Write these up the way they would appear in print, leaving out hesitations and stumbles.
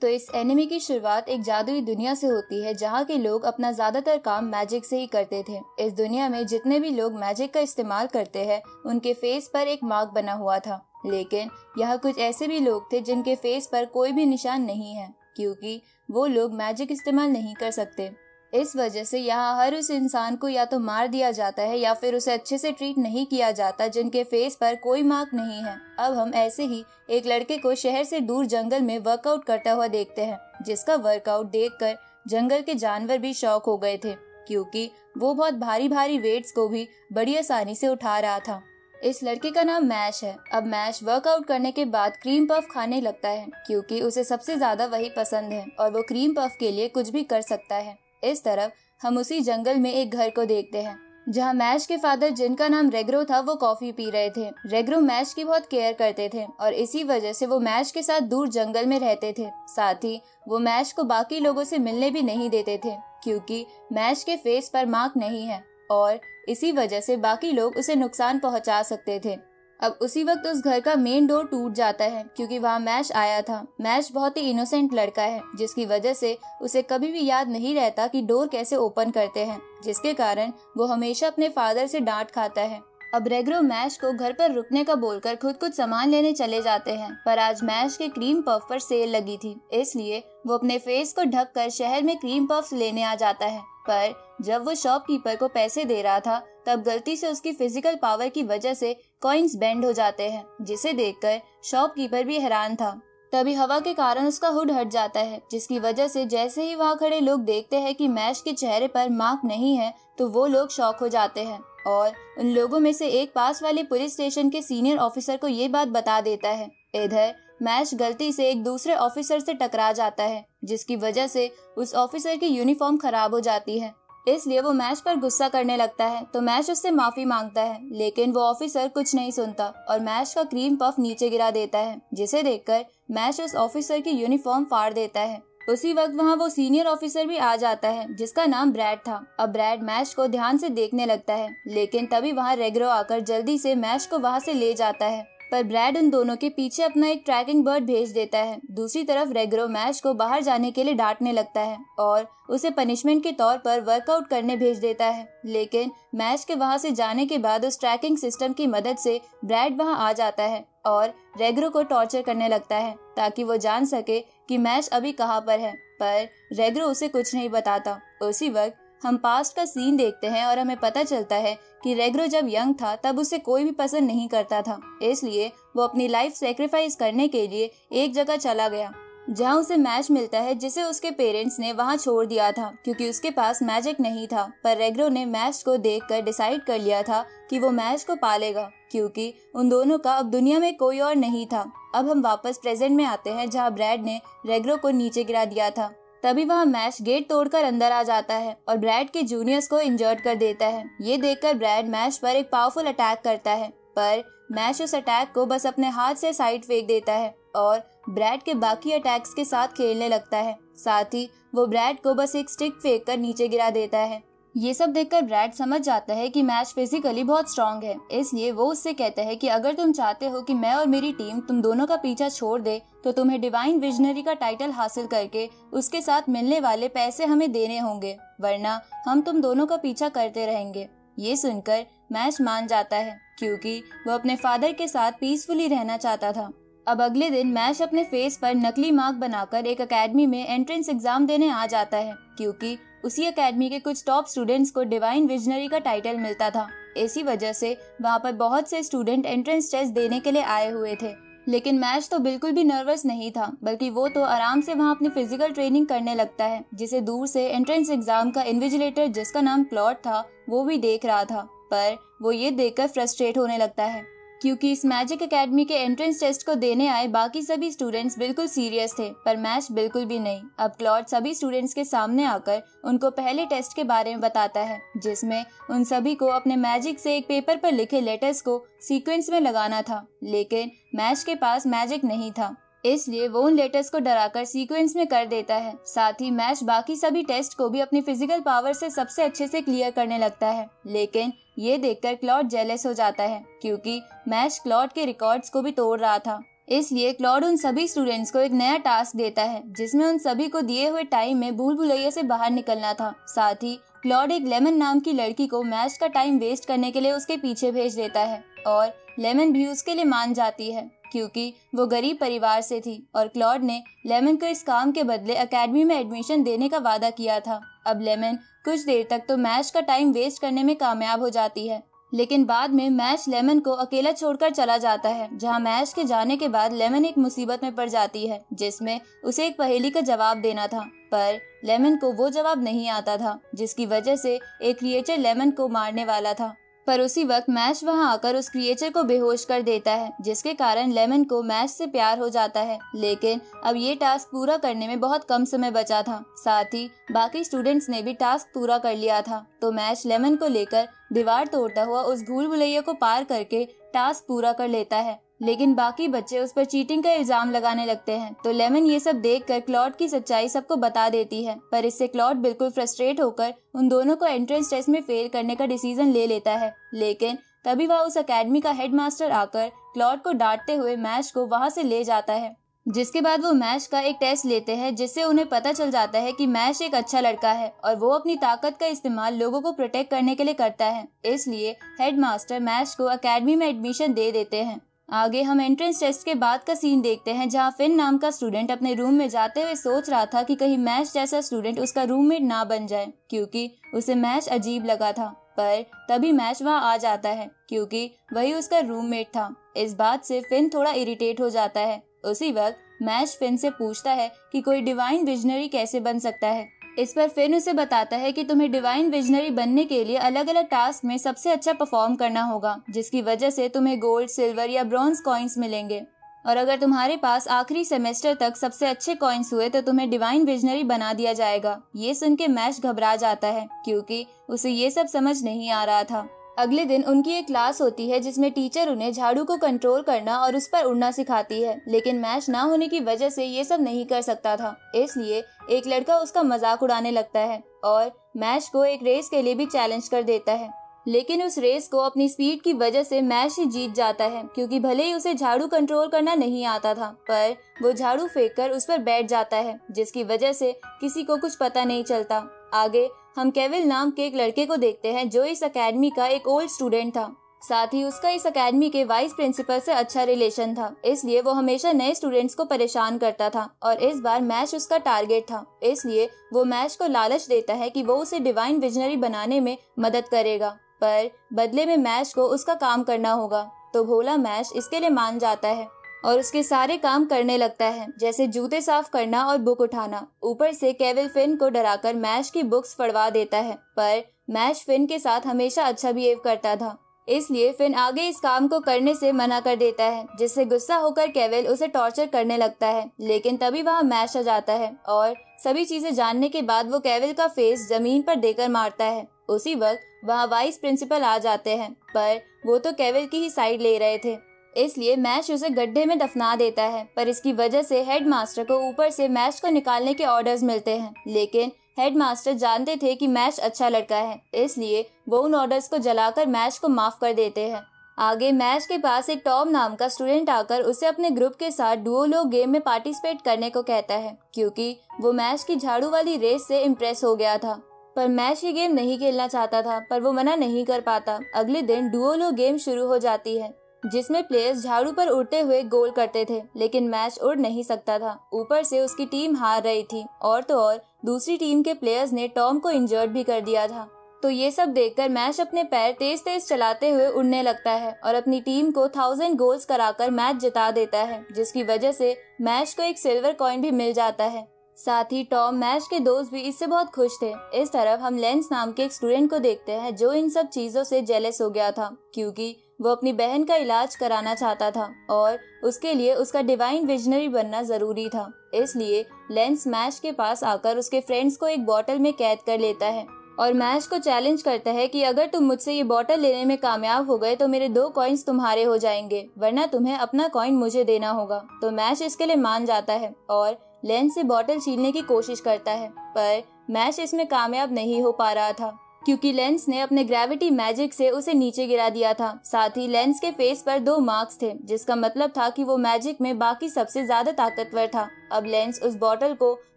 तो इस एनिमे की शुरुआत एक जादुई दुनिया से होती है जहाँ के लोग अपना ज्यादातर काम मैजिक से ही करते थे। इस दुनिया में जितने भी लोग मैजिक का इस्तेमाल करते हैं उनके फेस पर एक मार्क बना हुआ था, लेकिन यहाँ कुछ ऐसे भी लोग थे जिनके फेस पर कोई भी निशान नहीं है क्योंकि वो लोग मैजिक इस्तेमाल नहीं कर सकते। इस वजह से यहाँ हर उस इंसान को या तो मार दिया जाता है या फिर उसे अच्छे से ट्रीट नहीं किया जाता जिनके फेस पर कोई मार्क नहीं है। अब हम ऐसे ही एक लड़के को शहर से दूर जंगल में वर्कआउट करता हुआ देखते हैं, जिसका वर्कआउट देखकर जंगल के जानवर भी शॉक हो गए थे क्योंकि वो बहुत भारी भारी वेट्स को भी बड़ी आसानी से उठा रहा था। इस लड़के का नाम मैश है। अब मैश वर्कआउट करने के बाद क्रीम पफ खाने लगता है क्योंकि उसे सबसे ज्यादा वही पसंद है और वो क्रीम पफ के लिए कुछ भी कर सकता है। इस तरफ हम उसी जंगल में एक घर को देखते हैं जहाँ मैश के फादर, जिनका नाम रेग्रो था, वो कॉफी पी रहे थे। रेग्रो मैश की बहुत केयर करते थे और इसी वजह से वो मैश के साथ दूर जंगल में रहते थे। साथ ही वो मैश को बाकी लोगों से मिलने भी नहीं देते थे क्योंकि मैश के फेस पर मार्क नहीं है और इसी वजह से बाकी लोग उसे नुकसान पहुंचा सकते थे। अब उसी वक्त उस घर का मेन डोर टूट जाता है क्योंकि वहाँ मैश आया था। मैश बहुत ही इनोसेंट लड़का है जिसकी वजह से उसे कभी भी याद नहीं रहता कि डोर कैसे ओपन करते हैं, जिसके कारण वो हमेशा अपने फादर से डांट खाता है। अब रेग्रो मैश को घर पर रुकने का बोलकर खुद कुछ सामान लेने चले जाते हैं, पर आज मैश के क्रीम पफ पर सेल लगी थी, इसलिए वो अपने फेस को ढक कर शहर में क्रीम पफ्स लेने आ जाता है। पर जब वो शॉपकीपर को पैसे दे रहा था तब गलती से उसकी फिजिकल पावर की वजह से कॉइन्स बेंड हो जाते हैं, जिसे देखकर शॉपकीपर भी हैरान था। तभी हवा के कारण उसका हुड हट जाता है, जिसकी वजह से जैसे ही वहाँ खड़े लोग देखते हैं कि मैश के चेहरे पर मार्क नहीं है तो वो लोग शॉक हो जाते हैं और उन लोगों में से एक पास वाले पुलिस स्टेशन के सीनियर ऑफिसर को ये बात बता देता है। इधर मैश गलती से एक दूसरे ऑफिसर से टकरा जाता है, जिसकी वजह से उस ऑफिसर की यूनिफॉर्म खराब हो जाती है, इसलिए वो मैश पर गुस्सा करने लगता है। तो मैश उससे माफी मांगता है, लेकिन वो ऑफिसर कुछ नहीं सुनता और मैश का क्रीम पफ नीचे गिरा देता है, जिसे देखकर मैश उस ऑफिसर की यूनिफॉर्म फाड़ देता है। उसी वक्त वहाँ वो सीनियर ऑफिसर भी आ जाता है जिसका नाम ब्रैड था। अब ब्रैड मैश को ध्यान से देखने लगता है, लेकिन तभी वहाँ रेग्रो आकर जल्दी से मैश को वहाँ से ले जाता है, पर ब्रैड उन दोनों के पीछे अपना एक ट्रैकिंग बर्ड भेज देता है। दूसरी तरफ रेग्रो मैश को बाहर जाने के लिए डांटने लगता है और उसे पनिशमेंट के तौर पर वर्कआउट करने भेज देता है, लेकिन मैश के वहाँ से जाने के बाद उस ट्रैकिंग सिस्टम की मदद से ब्रैड वहाँ आ जाता है और रेग्रो को टॉर्चर करने लगता है ताकि वो जान सके कि मैश अभी कहाँ पर है, पर रेग्रो उसे कुछ नहीं बताता। उसी वक्त हम पास्ट का सीन देखते हैं और हमें पता चलता है कि रेग्रो जब यंग था तब उसे कोई भी पसंद नहीं करता था, इसलिए वो अपनी लाइफ सेक्रीफाइस करने के लिए एक जगह चला गया जहाँ उसे मैश मिलता है, जिसे उसके पेरेंट्स ने वहाँ छोड़ दिया था क्योंकि उसके पास मैजिक नहीं था। पर रेग्रो ने मैश को देखकर डिसाइड कर लिया था कि वो मैश को पालेगा क्योंकि उन दोनों का अब दुनिया में कोई और नहीं था। अब हम वापस प्रेजेंट में आते हैं जहाँ ब्रैड ने रेग्रो को नीचे गिरा दिया था। तभी वहाँ मैश गेट तोड़कर अंदर आ जाता है और ब्रैड के जूनियर्स को इंजर्ड कर देता है। ये देखकर ब्रैड मैश पर एक पावरफुल अटैक करता है, पर मैश उस अटैक को बस अपने हाथ से साइड फेंक देता है और ब्रैड के बाकी अटैक्स के साथ खेलने लगता है। साथ ही वो ब्रैड को बस एक स्टिक फेंक कर नीचे गिरा देता है। ये सब देखकर ब्रैड समझ जाता है कि मैश फिजिकली बहुत स्ट्रांग है, इसलिए वो उससे कहता है कि अगर तुम चाहते हो कि मैं और मेरी टीम तुम दोनों का पीछा छोड़ दे तो तुम्हें डिवाइन विजनरी का टाइटल हासिल करके उसके साथ मिलने वाले पैसे हमें देने होंगे, वरना हम तुम दोनों का पीछा करते रहेंगे। ये सुनकर मैश मान जाता है क्योंकि वो अपने फादर के साथ पीसफुली रहना चाहता था। अब अगले दिन मैश अपने फेस पर नकली मार्क बनाकर एक एकेडमी में एंट्रेंस एग्जाम देने आ जाता है क्योंकि उसी एकेडमी के कुछ टॉप स्टूडेंट्स को डिवाइन विजनरी का टाइटल मिलता था। इसी वजह से वहाँ पर बहुत से स्टूडेंट एंट्रेंस टेस्ट देने के लिए आए हुए थे, लेकिन मैश तो बिल्कुल भी नर्वस नहीं था, बल्कि वो तो आराम से वहाँ अपनी फिजिकल ट्रेनिंग करने लगता है, जिसे दूर से एंट्रेंस एग्जाम का इन्विजिलेटर, जिसका नाम क्लॉड था, वो भी देख रहा था। पर वो ये देखकर फ्रस्ट्रेट होने लगता है क्योंकि इस मैजिक एकेडमी के एंट्रेंस टेस्ट को देने आए बाकी सभी स्टूडेंट्स बिल्कुल सीरियस थे, पर मैश बिल्कुल भी नहीं। अब क्लॉड सभी स्टूडेंट्स के सामने आकर उनको पहले टेस्ट के बारे में बताता है, जिसमें उन सभी को अपने मैजिक से एक पेपर पर लिखे लेटर्स को सीक्वेंस में लगाना था, लेकिन मैश के पास मैजिक नहीं था, इसलिए वो उन लेटर्स को डराकर सीक्वेंस में कर देता है। साथ ही मैश बाकी सभी टेस्ट को भी अपनी फिजिकल पावर से सबसे अच्छे से क्लियर करने लगता है, लेकिन ये देखकर क्लॉड जेलस हो जाता है क्योंकि मैश क्लॉड के रिकॉर्ड्स को भी तोड़ रहा था। इसलिए क्लॉड उन सभी स्टूडेंट्स को एक नया टास्क देता है जिसमें उन सभी को दिए हुए टाइम में भूल भुलैया से बाहर निकलना था। साथ ही क्लॉड एक लेमन नाम की लड़की को मैच का टाइम वेस्ट करने के लिए उसके पीछे भेज देता है और लेमन भी उसके लिए मान जाती है क्योंकि वो गरीब परिवार से थी और क्लॉड ने लेमन को इस काम के बदले एकेडमी में एडमिशन देने का वादा किया था। अब लेमन कुछ देर तक तो मैच का टाइम वेस्ट करने में कामयाब हो जाती है, लेकिन बाद में मैच लेमन को अकेला छोड़कर चला जाता है, जहां मैच के जाने के बाद लेमन एक मुसीबत में पड़ जाती है जिसमें उसे एक पहेली का जवाब देना था, पर लेमन को वो जवाब नहीं आता था जिसकी वजह से एक क्रिएचर लेमन को मारने वाला था। पर उसी वक्त मैच वहां आकर उस क्रिएचर को बेहोश कर देता है जिसके कारण लेमन को मैच से प्यार हो जाता है। लेकिन अब ये टास्क पूरा करने में बहुत कम समय बचा था, साथ ही बाकी स्टूडेंट्स ने भी टास्क पूरा कर लिया था। तो मैच लेमन को लेकर दीवार तोड़ता हुआ उस भूल भुलैया को पार करके टास्क पूरा कर लेता है, लेकिन बाकी बच्चे उस पर चीटिंग का इल्जाम लगाने लगते हैं। तो लेमन ये सब देखकर क्लॉड की सच्चाई सबको बता देती है, पर इससे क्लॉड बिल्कुल फ्रस्ट्रेट होकर उन दोनों को एंट्रेंस टेस्ट में फेल करने का डिसीजन ले लेता है। लेकिन तभी वह उस एकेडमी का हेडमास्टर आकर क्लॉड को डांटते हुए मैच को वहां से ले जाता है, जिसके बाद वो मैच का एक टेस्ट लेते हैं जिससे उन्हें पता चल जाता है कि मैच एक अच्छा लड़का है और वो अपनी ताकत का इस्तेमाल लोगों को प्रोटेक्ट करने के लिए करता है। इसलिए हेडमास्टर मैच को एकेडमी में एडमिशन दे देते हैं। आगे हम एंट्रेंस टेस्ट के बाद का सीन देखते हैं जहां फिन नाम का स्टूडेंट अपने रूम में जाते हुए सोच रहा था कि कहीं मैच जैसा स्टूडेंट उसका रूममेट ना बन जाए क्योंकि उसे मैच अजीब लगा था। पर तभी मैच वहां आ जाता है क्योंकि वही उसका रूममेट था। इस बात से फिन थोड़ा इरिटेट हो जाता है। उसी वक्त मैच फिन से पूछता है कि कोई डिवाइन विजनरी कैसे बन सकता है। इस पर फिन उसे बताता है कि तुम्हें डिवाइन विजनरी बनने के लिए अलग अलग टास्क में सबसे अच्छा परफॉर्म करना होगा, जिसकी वजह से तुम्हें गोल्ड, सिल्वर या ब्रॉन्ज कॉइन्स मिलेंगे। और अगर तुम्हारे पास आखिरी सेमेस्टर तक सबसे अच्छे कॉइन्स हुए तो तुम्हें डिवाइन विजनरी बना दिया जाएगा। ये सुन के मैच घबरा जाता है क्योंकि उसे ये सब समझ नहीं आ रहा था। अगले दिन उनकी एक क्लास होती है जिसमें टीचर उन्हें झाड़ू को कंट्रोल करना और उस पर उड़ना सिखाती है, लेकिन मैच ना होने की वजह से ये सब नहीं कर सकता था। इसलिए एक लड़का उसका मजाक उड़ाने लगता है और मैच को एक रेस के लिए भी चैलेंज कर देता है, लेकिन उस रेस को अपनी स्पीड की वजह से मैच ही जीत जाता है क्योंकि भले ही उसे झाड़ू कंट्रोल करना नहीं आता था, पर वो झाड़ू फेंककर उस पर बैठ जाता है जिसकी वजह से किसी को कुछ पता नहीं चलता। आगे हम केविल नाम के एक लड़के को देखते हैं जो इस एकेडमी का एक ओल्ड स्टूडेंट था। साथ ही उसका इस एकेडमी के वाइस प्रिंसिपल से अच्छा रिलेशन था, इसलिए वो हमेशा नए स्टूडेंट्स को परेशान करता था और इस बार मैच उसका टारगेट था। इसलिए वो मैच को लालच देता है कि वो उसे डिवाइन विजनरी बनाने में मदद करेगा, पर बदले में मैच को उसका काम करना होगा। तो भोला मैच इसके लिए मान जाता है और उसके सारे काम करने लगता है, जैसे जूते साफ करना और बुक उठाना। ऊपर से केविल फिन को डराकर मैच की बुक्स फड़वा देता है, पर मैच फिन के साथ हमेशा अच्छा बिहेव करता था, इसलिए फिन आगे इस काम को करने से मना कर देता है, जिससे गुस्सा होकर केविल उसे टॉर्चर करने लगता है। लेकिन तभी वहाँ मैच आ जाता है और सभी चीजें जानने के बाद वो केविल का फेस जमीन पर देकर मारता है। उसी वक्त वहाँ वाइस प्रिंसिपल आ जाते हैं, पर वो तो केविल की ही साइड ले रहे थे, इसलिए मैच उसे गड्ढे में दफना देता है। पर इसकी वजह से हेडमास्टर को ऊपर से मैच को निकालने के ऑर्डर्स मिलते हैं, लेकिन हेडमास्टर जानते थे कि मैच अच्छा लड़का है, इसलिए वो उन ऑर्डर्स को जलाकर मैच को माफ कर देते हैं। आगे मैच के पास एक टॉम नाम का स्टूडेंट आकर उसे अपने ग्रुप के साथ डुओलो गेम में पार्टिसिपेट करने को कहता है क्योंकि वो मैच की झाड़ू वाली रेस से इम्प्रेस हो गया था। पर मैच ये गेम नहीं खेलना चाहता था, पर वो मना नहीं कर पाता। अगले दिन डुओलो गेम शुरू हो जाती है जिसमें प्लेयर्स झाड़ू पर उड़ते हुए गोल करते थे, लेकिन मैच उड़ नहीं सकता था। ऊपर से उसकी टीम हार रही थी और तो और दूसरी टीम के प्लेयर्स ने टॉम को इंजर्ड भी कर दिया था। तो ये सब देखकर मैच अपने पैर तेज तेज चलाते हुए उड़ने लगता है और अपनी टीम को 1000 गोल्स कराकर मैच जिता देता है, जिसकी वजह से मैच को एक सिल्वर कॉइन भी मिल जाता है। साथ ही टॉम, मैच के दोस्त भी इससे बहुत खुश थे। इस तरफ हम लेंस नाम के एक स्टूडेंट को देखते हैं जो इन सब चीजों से जेलस हो गया था क्योंकि वो अपनी बहन का इलाज कराना चाहता था और उसके लिए उसका डिवाइन विजनरी बनना जरूरी था। इसलिए लेंस मैच के पास आकर उसके फ्रेंड्स को एक बोतल में कैद कर लेता है और मैच को चैलेंज करता है कि अगर तुम मुझसे ये बोतल लेने में कामयाब हो गए तो मेरे 2 कॉइन्स तुम्हारे हो जाएंगे, वरना तुम्हें अपना कॉइन मुझे देना होगा। तो मैच इसके लिए मान जाता है और लेंस से बोतल छीनने की कोशिश करता है, पर मैच इसमें कामयाब नहीं हो पा रहा था क्योंकि लेंस ने अपने ग्रेविटी मैजिक से उसे नीचे गिरा दिया था। साथ ही लेंस के फेस पर 2 मार्क्स थे, जिसका मतलब था कि वो मैजिक में बाकी सबसे ज्यादा ताकतवर था। अब लेंस उस बॉटल को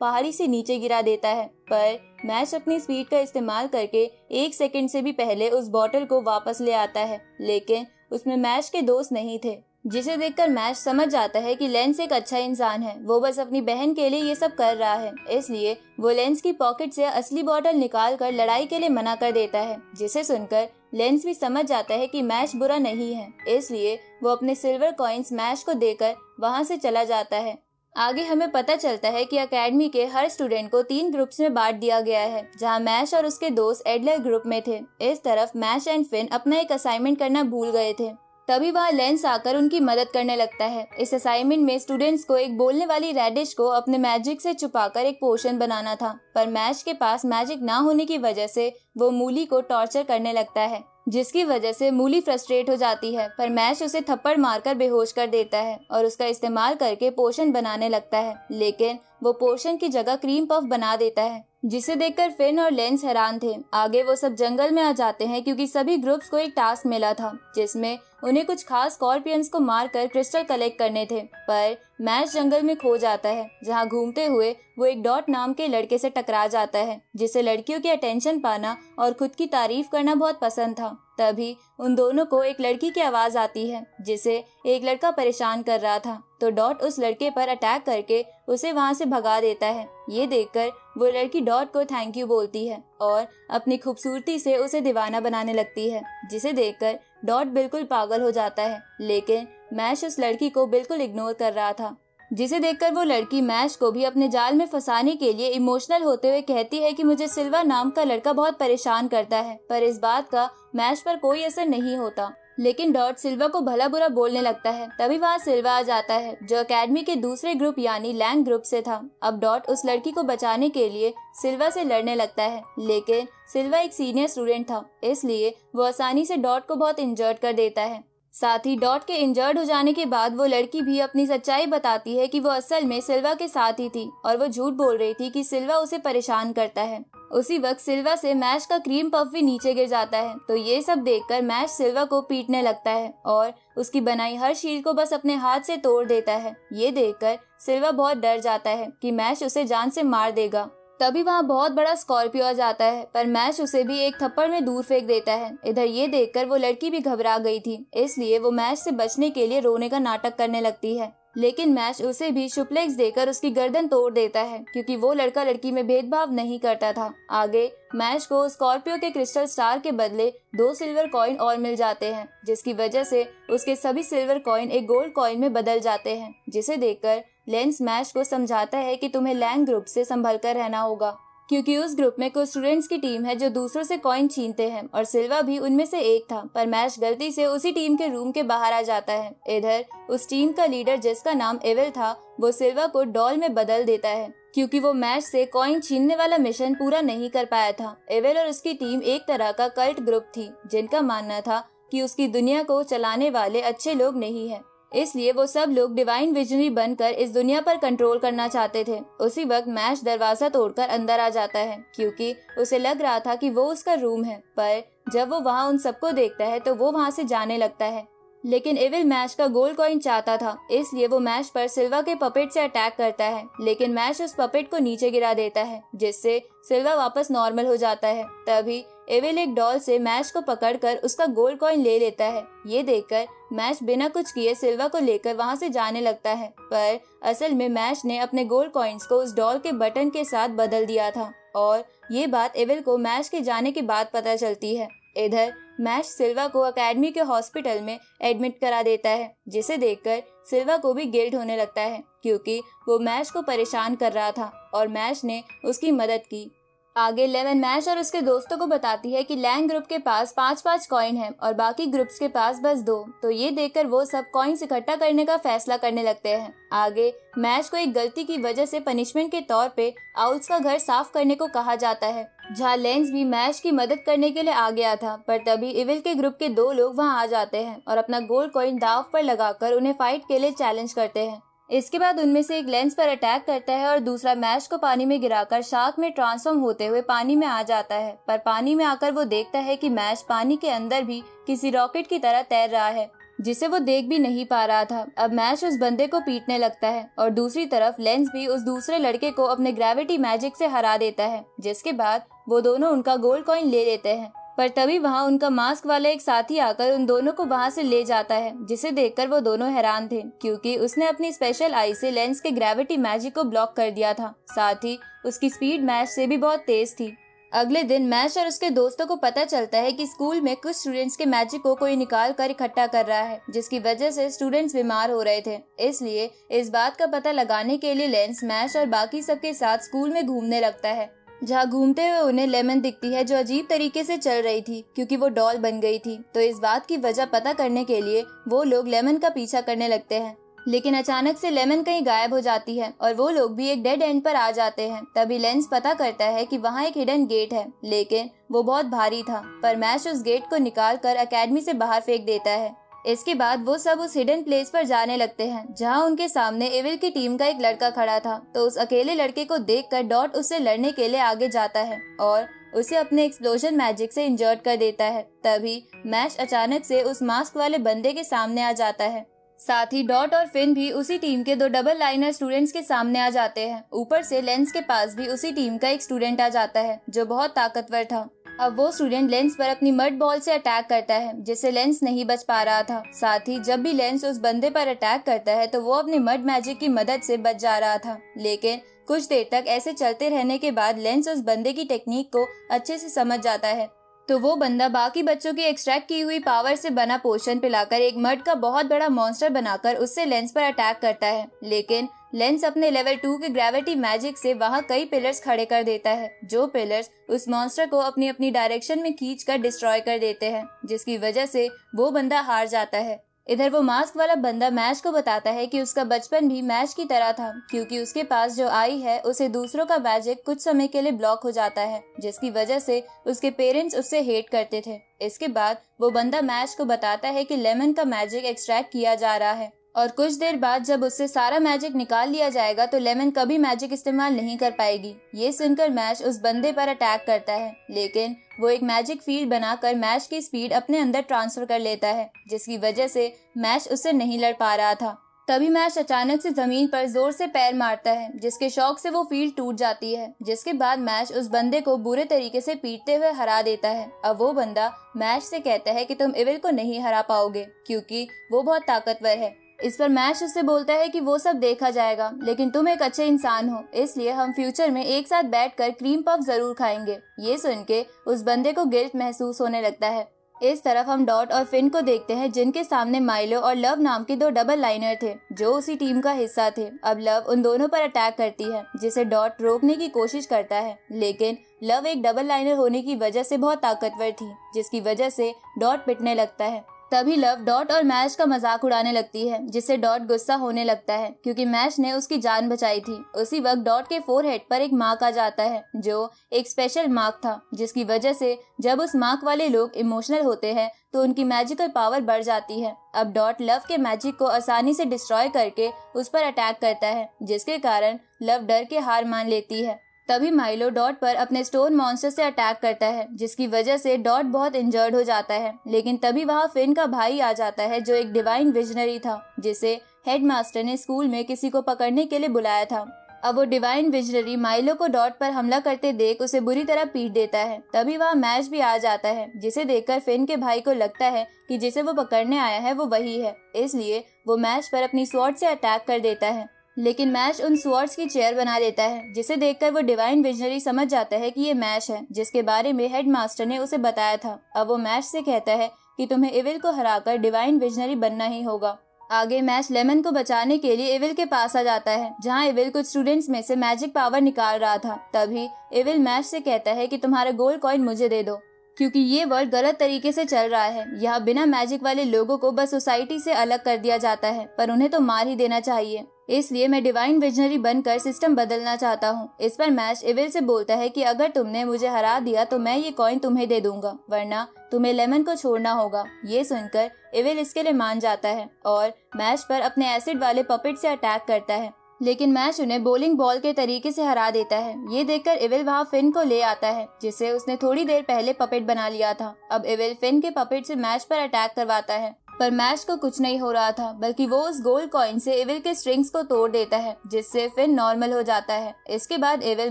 पहाड़ी से नीचे गिरा देता है, पर मैश अपनी स्पीड का इस्तेमाल करके 1 सेकंड से भी पहले उस बॉटल को वापस ले आता है, लेकिन उसमें मैश के दोस्त नहीं थे, जिसे देखकर मैश समझ जाता है कि लेंस एक अच्छा इंसान है। वो बस अपनी बहन के लिए ये सब कर रहा है, इसलिए वो लेंस की पॉकेट से असली बॉटल निकाल कर लड़ाई के लिए मना कर देता है, जिसे सुनकर लेंस भी समझ जाता है कि मैश बुरा नहीं है। इसलिए वो अपने सिल्वर कॉइन्स मैश को देकर वहाँ से चला जाता है। आगे हमें पता चलता है कि एकेडमी के हर स्टूडेंट को 3 ग्रुप्स में बांट दिया गया है, जहां मैश और उसके दोस्त एडलर ग्रुप में थे। इस तरफ मैश एंड फिन अपना एक असाइनमेंट करना भूल गए थे। तभी वहाँ लेंस आकर उनकी मदद करने लगता है। इस असाइनमेंट में स्टूडेंट्स को एक बोलने वाली रेडिश को अपने मैजिक से छुपाकर एक पोशन बनाना था, पर मैश के पास मैजिक ना होने की वजह से वो मूली को टॉर्चर करने लगता है, जिसकी वजह से मूली फ्रस्ट्रेट हो जाती है। पर मैश उसे थप्पड़ मारकर बेहोश कर देता है और उसका इस्तेमाल करके पोशन बनाने लगता है, लेकिन वो पोशन की जगह क्रीम पफ बना देता है, जिसे देखकर फिन और लेंस हैरान थे। आगे वो सब जंगल में आ जाते हैं क्योंकि सभी ग्रुप्स को एक टास्क मिला था, जिसमें उन्हें कुछ खास स्कॉर्पियंस को मारकर क्रिस्टल कलेक्ट करने थे। पर मैश जंगल में खो जाता है, जहां घूमते हुए वो एक डॉट नाम के लड़के से टकरा जाता है, जिसे लड़कियों की अटेंशन पाना और खुद की तारीफ करना बहुत पसंद था। तभी उन दोनों को एक लड़की की आवाज आती है, जिसे एक लड़का परेशान कर रहा था, तो डॉट उस लड़के पर अटैक करके उसे वहां से भगा देता है। ये देखकर वो लड़की डॉट को थैंक यू बोलती है और अपनी खूबसूरती से उसे दीवाना बनाने लगती है, जिसे देखकर डॉट बिल्कुल पागल हो जाता है। लेकिन मैश उस लड़की को बिल्कुल इग्नोर कर रहा था, जिसे देखकर वो लड़की मैश को भी अपने जाल में फंसाने के लिए इमोशनल होते हुए कहती है कि मुझे सिल्वा नाम का लड़का बहुत परेशान करता है। पर इस बात का मैश पर कोई असर नहीं होता, लेकिन डॉट सिल्वा को भला बुरा बोलने लगता है। तभी वहाँ सिल्वा आ जाता है, जो एकेडमी के दूसरे ग्रुप यानी लैंग ग्रुप से था। अब डॉट उस लड़की को बचाने के लिए सिल्वा से लड़ने लगता है, लेकिन सिल्वा एक सीनियर स्टूडेंट था, इसलिए वो आसानी से डॉट को बहुत इंजर्ड कर देता है। साथ ही डॉट के इंजर्ड हो जाने के बाद वो लड़की भी अपनी सच्चाई बताती है कि वो असल में सिल्वा के साथ ही थी और वो झूठ बोल रही थी कि सिल्वा उसे परेशान करता है। उसी वक्त सिल्वा से मैश का क्रीम पफ भी नीचे गिर जाता है, तो ये सब देखकर मैश सिल्वा को पीटने लगता है और उसकी बनाई हर शील्ड को बस अपने हाथ से तोड़ देता है। ये देखकर सिल्वा बहुत डर जाता है कि मैश उसे जान से मार देगा। तभी वहाँ बहुत बड़ा स्कॉर्पियो आ जाता है, पर मैश उसे भी एक थप्पड़ में दूर फेंक देता है। इधर ये देखकर वो लड़की भी घबरा गई थी, इसलिए वो मैश से बचने के लिए रोने का नाटक करने लगती है, लेकिन मैश उसे भी शुप्लेक्स देकर उसकी गर्दन तोड़ देता है, क्योंकि वो लड़का लड़की में भेदभाव नहीं करता था। आगे मैश को स्कॉर्पियो के क्रिस्टल स्टार के बदले 2 सिल्वर कॉइन और मिल जाते हैं, जिसकी वजह से उसके सभी सिल्वर कॉइन एक गोल्ड कॉइन में बदल जाते हैं, जिसे देखकर लेंस मैश को समझाता है कि तुम्हें लैंग ग्रुप से संभल कर रहना होगा, क्योंकि उस ग्रुप में कुछ स्टूडेंट्स की टीम है जो दूसरों से कॉइन छीनते हैं और सिल्वा भी उनमें से एक था। पर मैश गलती से उसी टीम के रूम के बाहर आ जाता है। इधर उस टीम का लीडर, जिसका नाम एविल था, वो सिल्वा को डॉल में बदल देता है, क्योंकि वो मैश से कॉइन छीनने वाला मिशन पूरा नहीं कर पाया था। एविल और उसकी टीम एक तरह का कल्ट ग्रुप थी, जिनका मानना था कि उसकी दुनिया को चलाने वाले अच्छे लोग नहीं है, इसलिए वो सब लोग डिवाइन विजनरी बनकर इस दुनिया पर कंट्रोल करना चाहते थे। उसी वक्त मैश दरवाजा तोड़कर अंदर आ जाता है, क्योंकि उसे लग रहा था कि वो उसका रूम है, पर जब वो वहाँ उन सबको देखता है तो वो वहाँ से जाने लगता है। लेकिन एविल मैश का गोल्ड कॉइन चाहता था, इसलिए वो मैश पर सिल्वा के पपेट से अटैक करता है, लेकिन मैश उस पपेट को नीचे गिरा देता है, जिससे सिल्वा वापस नॉर्मल हो जाता है। तभी एविल एक डॉल से मैश को पकड़कर उसका गोल्ड कॉइन ले लेता है। ये देखकर मैश बिना कुछ किए सिल्वा को लेकर वहाँ से जाने लगता है, पर असल में मैश ने अपने गोल्ड कॉइन्स को उस डॉल के बटन के साथ बदल दिया था और ये बात एविल को मैश के जाने के बाद पता चलती है। इधर मैश सिल्वा को एकेडमी के हॉस्पिटल में एडमिट करा देता है, जिसे देखकर सिल्वा को भी गिल्ट होने लगता है, क्योंकि वो मैश को परेशान कर रहा था और मैश ने उसकी मदद की। आगे लेमन मैश और उसके दोस्तों को बताती है कि लैंग ग्रुप के पास 5-5 कॉइन है और बाकी ग्रुप्स के पास बस 2, तो ये देखकर वो सब कॉइन्स इकट्ठा करने का फैसला करने लगते हैं। आगे मैश को एक गलती की वजह से पनिशमेंट के तौर पे आउल्स का घर साफ करने को कहा जाता है, जहाँ लेंस भी मैश की मदद करने के लिए आ गया था। पर तभी इविल के ग्रुप के 2 लोग वहाँ आ जाते हैं और अपना गोल्ड कॉइन दाव पर लगाकर उन्हें फाइट के लिए चैलेंज करते हैं। इसके बाद उनमें से एक लेंस पर अटैक करता है और दूसरा मैश को पानी में गिराकर शार्क में ट्रांसफॉर्म होते हुए पानी में आ जाता है। पर पानी में आकर वो देखता है कि मैश पानी के अंदर भी किसी रॉकेट की तरह तैर रहा है, जिसे वो देख भी नहीं पा रहा था। अब मैश उस बंदे को पीटने लगता है और दूसरी तरफ लेंस भी उस दूसरे लड़के को अपने ग्रेविटी मैजिक से हरा देता है, जिसके बाद वो दोनों उनका गोल्ड कॉइन ले लेते हैं। पर तभी वहाँ उनका मास्क वाला एक साथी आकर उन दोनों को वहाँ से ले जाता है, जिसे देखकर वो दोनों हैरान थे, क्योंकि उसने अपनी स्पेशल आई से लेंस के ग्रेविटी मैजिक को ब्लॉक कर दिया था। साथ ही उसकी स्पीड मैश से भी बहुत तेज थी। अगले दिन मैश और उसके दोस्तों को पता चलता है कि स्कूल में कुछ स्टूडेंट्स के मैजिक को कोई निकाल कर इकट्ठा कर रहा है, जिसकी वजह से स्टूडेंट्स बीमार हो रहे थे। इसलिए इस बात का पता लगाने के लिए लेंस मैश और बाकी सबके साथ स्कूल में घूमने लगता है, जहाँ घूमते हुए उन्हें लेमन दिखती है, जो अजीब तरीके से चल रही थी क्योंकि वो डॉल बन गई थी। तो इस बात की वजह पता करने के लिए वो लोग लेमन का पीछा करने लगते हैं, लेकिन अचानक से लेमन कहीं गायब हो जाती है और वो लोग भी एक डेड एंड पर आ जाते हैं। तभी लेंस पता करता है कि वहाँ एक हिडन गेट है, लेकिन वो बहुत भारी था। पर मैश उस गेट को निकाल कर अकेडमी से बाहर फेंक देता है। इसके बाद वो सब उस हिडन प्लेस पर जाने लगते हैं, जहाँ उनके सामने एविल की टीम का एक लड़का खड़ा था। तो उस अकेले लड़के को देखकर डॉट उससे लड़ने के लिए आगे जाता है और उसे अपने एक्सप्लोजन मैजिक से इंजर्ड कर देता है। तभी मैश अचानक से उस मास्क वाले बंदे के सामने आ जाता है। साथ ही डॉट और फिन भी उसी टीम के 2 डबल लाइनर स्टूडेंट्स के सामने आ जाते हैं। ऊपर से लेंस के पास भी उसी टीम का एक स्टूडेंट आ जाता है, जो बहुत ताकतवर था। अब वो स्टूडेंट लेंस पर अपनी मड बॉल से अटैक करता है, जिससे लेंस नहीं बच पा रहा था। साथ ही जब भी लेंस उस बंदे पर अटैक करता है तो वो अपनी मड मैजिक की मदद से बच जा रहा था। लेकिन कुछ देर तक ऐसे चलते रहने के बाद लेंस उस बंदे की टेक्निक को अच्छे से समझ जाता है। तो वो बंदा बाकी बच्चों की एक्सट्रैक्ट की हुई पावर से बना पोशन पिलाकर एक मड का बहुत बड़ा मॉन्स्टर बनाकर उससे लेंस पर अटैक करता है। लेकिन लेंस अपने लेवल 2 के ग्रेविटी मैजिक से वहाँ कई पिलर्स खड़े कर देता है, जो पिलर्स उस मॉन्स्टर को अपनी अपनी डायरेक्शन में खींचकर डिस्ट्रॉय कर देते हैं, जिसकी वजह से वो बंदा हार जाता है। इधर वो मास्क वाला बंदा मैश को बताता है कि उसका बचपन भी मैश की तरह था, क्योंकि उसके पास जो आई है उसे दूसरों का मैजिक कुछ समय के लिए ब्लॉक हो जाता है, जिसकी वजह से उसके पेरेंट्स उससे हेट करते थे। इसके बाद वो बंदा मैश को बताता है कि लेमन का मैजिक एक्सट्रैक्ट किया जा रहा है और कुछ देर बाद जब उससे सारा मैजिक निकाल लिया जाएगा तो लेमन कभी मैजिक इस्तेमाल नहीं कर पाएगी। ये सुनकर मैश उस बंदे पर अटैक करता है, लेकिन वो एक मैजिक फील्ड बनाकर मैश की स्पीड अपने अंदर ट्रांसफर कर लेता है, जिसकी वजह से मैश उससे नहीं लड़ पा रहा था। तभी मैश अचानक से जमीन पर जोर से पैर मारता है, जिसके शॉक से वो फील्ड टूट जाती है। जिसके बाद मैश उस बंदे को बुरे तरीके से पीटते हुए हरा देता है। अब वो बंदा मैश से कहता है कि तुम एविल को नहीं हरा पाओगे, क्योंकि वो बहुत ताकतवर है। इस पर मैश उससे बोलता है कि वो सब देखा जाएगा, लेकिन तुम एक अच्छे इंसान हो, इसलिए हम फ्यूचर में एक साथ बैठकर क्रीम पफ जरूर खाएंगे। ये सुन के उस बंदे को गिल्ट महसूस होने लगता है। इस तरफ हम डॉट और फिन को देखते हैं, जिनके सामने माइलो और लव नाम के 2 डबल लाइनर थे, जो उसी टीम का हिस्सा थे। अब लव उन दोनों पर अटैक करती है, जिसे डॉट रोकने की कोशिश करता है, लेकिन लव एक डबल लाइनर होने की वजह से बहुत ताकतवर थी, जिसकी वजह से डॉट पिटने लगता है। तभी लव डॉट और मैश का मजाक उड़ाने लगती है, जिससे डॉट गुस्सा होने लगता है, क्योंकि मैश ने उसकी जान बचाई थी। उसी वक्त डॉट के फोरहेड पर एक मार्क आ जाता है, जो एक स्पेशल मार्क था, जिसकी वजह से जब उस मार्क वाले लोग इमोशनल होते हैं तो उनकी मैजिकल पावर बढ़ जाती है। अब डॉट लव के मैजिक को आसानी से डिस्ट्रॉय करके उस पर अटैक करता है, जिसके कारण लव डर के हार मान लेती है। तभी माइलो डॉट पर अपने स्टोन मॉन्स्टर से अटैक करता है, जिसकी वजह से डॉट बहुत इंजर्ड हो जाता है। लेकिन तभी वहाँ फिन का भाई आ जाता है, जो एक डिवाइन विजनरी था, जिसे हेडमास्टर ने स्कूल में किसी को पकड़ने के लिए बुलाया था। अब वो डिवाइन विजनरी माइलो को डॉट पर हमला करते देख उसे बुरी तरह पीट देता है। तभी वहाँ मैश भी आ जाता है, जिसे देखकर फिन के भाई को लगता है कि जिसे वो पकड़ने आया है वो वही है, इसलिए वो मैश पर अपनी स्वॉर्ड से अटैक कर देता है। लेकिन मैश उन स्वॉर्ड्स की चेयर बना देता है, जिसे देखकर वो डिवाइन विजनरी समझ जाता है कि ये मैश है, जिसके बारे में हेडमास्टर ने उसे बताया था। अब वो मैश से कहता है कि तुम्हें एविल को हराकर डिवाइन विजनरी बनना ही होगा। आगे मैश लेमन को बचाने के लिए एविल के पास आ जाता है, जहाँ एविल कुछ स्टूडेंट्स में से मैजिक पावर निकाल रहा था। तभी एविल मैश से कहता है कि तुम्हारा गोल्ड कॉइन मुझे दे दो। क्योंकि ये वर्ल्ड गलत तरीके से चल रहा है। यहाँ बिना मैजिक वाले लोगों को बस सोसाइटी से अलग कर दिया जाता है, पर उन्हें तो मार ही देना चाहिए। इसलिए मैं डिवाइन विजनरी बनकर सिस्टम बदलना चाहता हूँ। इस पर मैश एविल से बोलता है कि अगर तुमने मुझे हरा दिया तो मैं ये कॉइन तुम्हें दे दूंगा, वरना तुम्हें लेमन को छोड़ना होगा। ये सुनकर एविल इसके लिए मान जाता है और मैश पर अपने एसिड वाले पपेट से अटैक करता है, लेकिन मैश उन्हें बोलिंग बॉल के तरीके से हरा देता है। ये देखकर एविल वहाँ फिन को ले आता है, जिसे उसने थोड़ी देर पहले पपेट बना लिया था। अब एविल फिन के पपेट से मैश पर अटैक करवाता है, पर मैश को कुछ नहीं हो रहा था, बल्कि वो उस गोल्ड कॉइन से एविल के स्ट्रिंग्स को तोड़ देता है, जिससे फिन नॉर्मल हो जाता है। इसके बाद एविल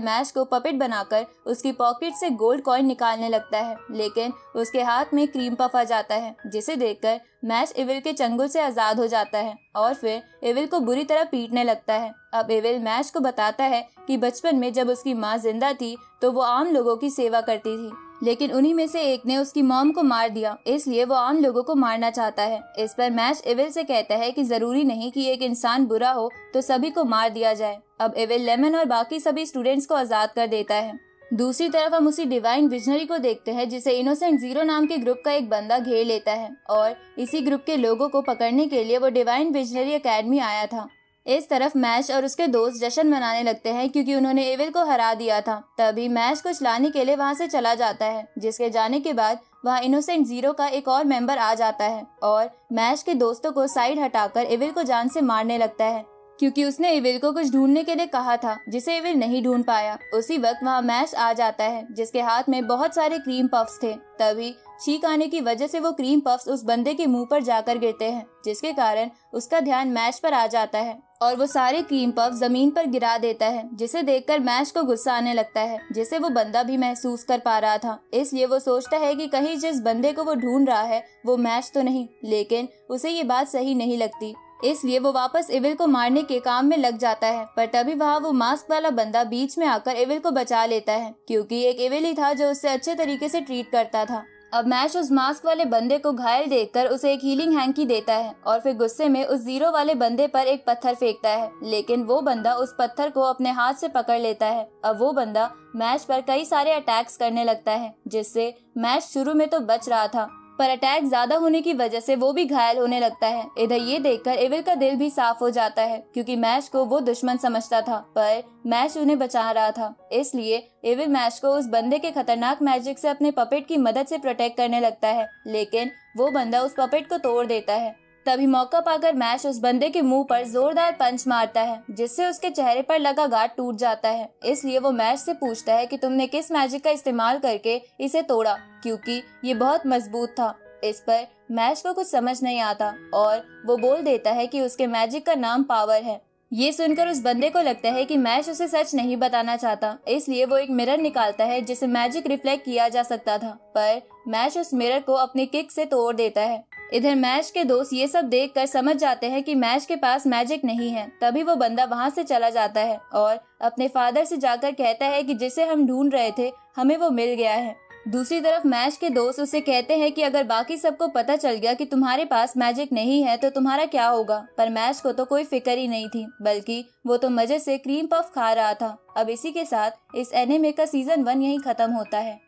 मैश को पपेट बनाकर उसकी पॉकेट से गोल्ड कॉइन निकालने लगता है, लेकिन उसके हाथ में क्रीम पफ आ जाता है, जिसे देखकर मैश एविल के चंगुल से आजाद हो जाता है और फिर एविल को बुरी तरह पीटने लगता है। अब एविल मैश को बताता है कि बचपन में जब उसकी माँ जिंदा थी तो वो आम लोगों की सेवा करती थी, लेकिन उन्हीं में से एक ने उसकी मॉम को मार दिया, इसलिए वो आम लोगों को मारना चाहता है। इस पर मैश एविल से कहता है कि जरूरी नहीं कि एक इंसान बुरा हो तो सभी को मार दिया जाए। अब एविल लेमन और बाकी सभी स्टूडेंट्स को आजाद कर देता है। दूसरी तरफ हम उसी डिवाइन विजनरी को देखते हैं, जिसे इनोसेंट जीरो नाम के ग्रुप का एक बंदा घेर लेता है और इसी ग्रुप के लोगों को पकड़ने के लिए वो डिवाइन विजनरी एकेडमी आया था। इस तरफ मैश और उसके दोस्त जश्न मनाने लगते हैं क्योंकि उन्होंने एविल को हरा दिया था। तभी मैश कुछ लाने के लिए वहां से चला जाता है, जिसके जाने के बाद वहां इनोसेंट जीरो का एक और मेंबर आ जाता है और मैश के दोस्तों को साइड हटाकर एविल को जान से मारने लगता है, क्योंकि उसने एविल को कुछ ढूंढने के लिए कहा था जिसे एविल नहीं ढूंढ पाया। उसी वक्त वहाँ मैश आ जाता है, जिसके हाथ में बहुत सारे क्रीम पफ्स थे। तभी छींक आने की वजह से वो क्रीम पफ्स उस बंदे के मुंह पर जाकर गिरते हैं, जिसके कारण उसका ध्यान मैश पर आ जाता है और वो सारे क्रीम पफ्स जमीन पर गिरा देता है, जिसे देखकर मैश को गुस्सा आने लगता है, जिसे वो बंदा भी महसूस कर पा रहा था। इसलिए वो सोचता है कि कहीं जिस बंदे को वो ढूंढ रहा है वो मैश तो नहीं, लेकिन उसे ये बात सही नहीं लगती। इसलिए वो वापस एविल को मारने के काम में लग जाता है, पर तभी वहाँ वो मास्क वाला बंदा बीच में आकर एविल को बचा लेता है, क्योंकि एक एविल ही था जो उससे अच्छे तरीके से ट्रीट करता था। अब मैश उस मास्क वाले बंदे को घायल देखकर उसे एक हीलिंग हैंकी देता है और फिर गुस्से में उस जीरो वाले बंदे पर एक पत्थर फेंकता है, लेकिन वो बंदा उस पत्थर को अपने हाथ से पकड़ लेता है। अब वो बंदा मैश पर कई सारे अटैक्स करने लगता है, जिससे मैश शुरू में तो बच रहा था, पर अटैक ज्यादा होने की वजह से वो भी घायल होने लगता है। इधर ये देखकर एविल का दिल भी साफ हो जाता है, क्योंकि मैश को वो दुश्मन समझता था, पर मैश उन्हें बचा रहा था। इसलिए एविल मैश को उस बंदे के खतरनाक मैजिक से अपने पपेट की मदद से प्रोटेक्ट करने लगता है, लेकिन वो बंदा उस पपेट को तोड़ देता है। तभी मौका पाकर मैश उस बंदे के मुंह पर जोरदार पंच मारता है, जिससे उसके चेहरे पर लगा गार्ड टूट जाता है। इसलिए वो मैश से पूछता है कि तुमने किस मैजिक का इस्तेमाल करके इसे तोड़ा, क्योंकि ये बहुत मजबूत था। इस पर मैश को कुछ समझ नहीं आता और वो बोल देता है कि उसके मैजिक का नाम पावर है। ये सुनकर उस बंदे को लगता है कि मैश उसे सच नहीं बताना चाहता, इसलिए वो एक मिरर निकालता है जिसे मैजिक रिफ्लेक्ट किया जा सकता था, पर मैश उस मिरर को अपनी किक से तोड़ देता है। इधर मैश के दोस्त ये सब देखकर समझ जाते हैं कि मैश के पास मैजिक नहीं है। तभी वो बंदा वहाँ से चला जाता है और अपने फादर से जाकर कहता है कि जिसे हम ढूंढ रहे थे हमें वो मिल गया है। दूसरी तरफ मैश के दोस्त उसे कहते हैं कि अगर बाकी सबको पता चल गया कि तुम्हारे पास मैजिक नहीं है तो तुम्हारा क्या होगा, पर मैश को तो कोई फिक्र ही नहीं थी, बल्कि वो तो मजे से क्रीम पफ खा रहा था। अब इसी के साथ इस एनिमे का सीजन 1 यहीं खत्म होता है।